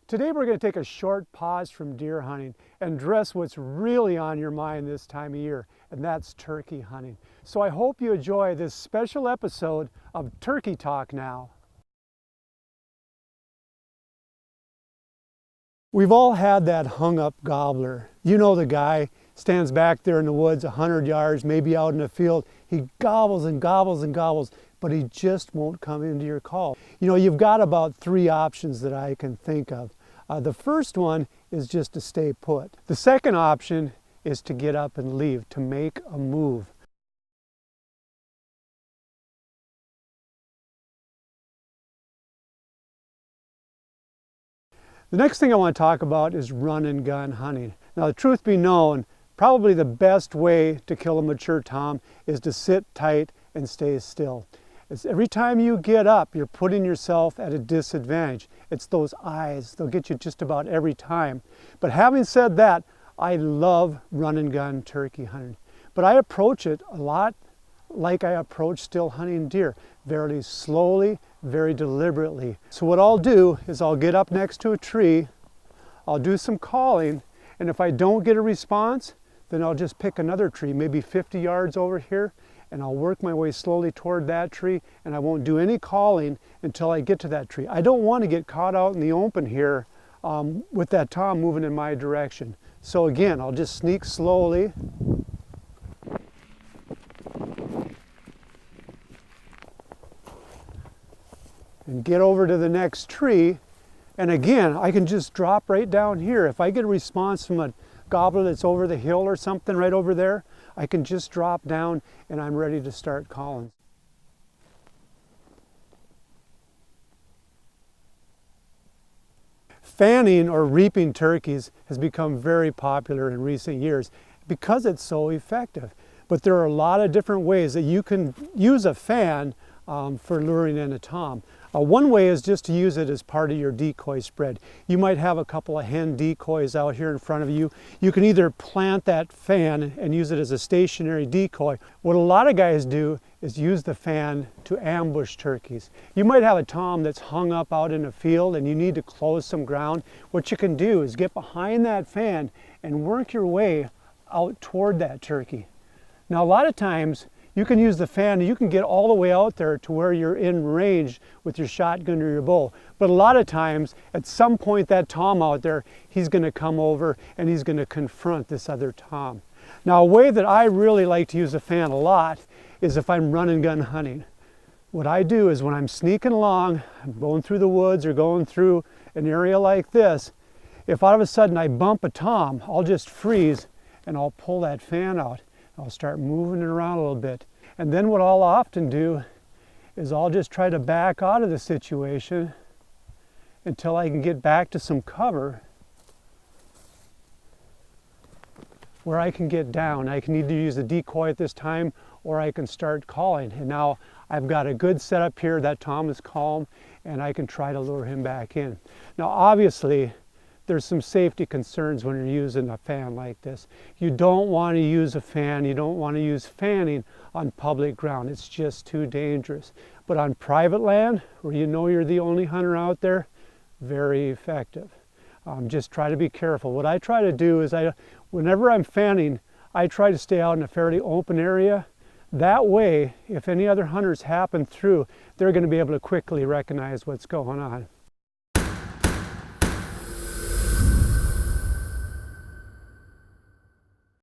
Today we're going to take a short pause from deer hunting and address what's really on your mind this time of year, and that's turkey hunting. So I hope you enjoy this special episode of Turkey Talk Now. We've all had that hung up gobbler. You know the guy stands back there in the woods 100 yards, maybe out in the field. He gobbles and gobbles and gobbles, but he just won't come into your call. You know, you've got about 3 options that I can think of. The first one is just to stay put. The second option is to get up and leave, to make a move. The next thing I want to talk about is run and gun hunting. Now, the truth be known, probably the best way to kill a mature tom is to sit tight and stay still. Every time you get up, you're putting yourself at a disadvantage. It's those eyes, they'll get you just about every time. But having said that, I love run and gun turkey hunting. But I approach it a lot like I approach still hunting deer, very slowly, very deliberately. So what I'll do is I'll get up next to a tree, I'll do some calling, and if I don't get a response, then I'll just pick another tree, maybe 50 yards over here, and I'll work my way slowly toward that tree, and I won't do any calling until I get to that tree. I don't want to get caught out in the open here with that tom moving in my direction. So again, I'll just sneak slowly. And get over to the next tree, and again, I can just drop right down here. If I get a response from a gobbler that's over the hill or something right over there, I can just drop down and I'm ready to start calling. Fanning or reaping turkeys has become very popular in recent years because it's so effective. But there are a lot of different ways that you can use a fan for luring in a tom. One way is just to use it as part of your decoy spread. You might have a couple of hen decoys out here in front of you. You can either plant that fan and use it as a stationary decoy. What a lot of guys do is use the fan to ambush turkeys. You might have a tom that's hung up out in a field and you need to close some ground. What you can do is get behind that fan and work your way out toward that turkey. Now, a lot of times you can use the fan and you can get all the way out there to where you're in range with your shotgun or your bow. But a lot of times, at some point, that tom out there, he's going to come over and he's going to confront this other tom. Now, a way that I really like to use the fan a lot is if I'm run and gun hunting. What I do is when I'm sneaking along, I'm going through the woods or going through an area like this, if all of a sudden I bump a tom, I'll just freeze and I'll pull that fan out. I'll start moving it around a little bit. And then what I'll often do is I'll just try to back out of the situation until I can get back to some cover where I can get down. I can either use a decoy at this time or I can start calling. And now I've got a good setup here. That tom is calm and I can try to lure him back in. Now obviously, there's some safety concerns when you're using a fan like this. You don't want to use a fan, you don't want to use fanning on public ground. It's just too dangerous. But on private land, where you know you're the only hunter out there, very effective. Just try to be careful. What I try to do is, whenever I'm fanning, I try to stay out in a fairly open area. That way, if any other hunters happen through, they're going to be able to quickly recognize what's going on.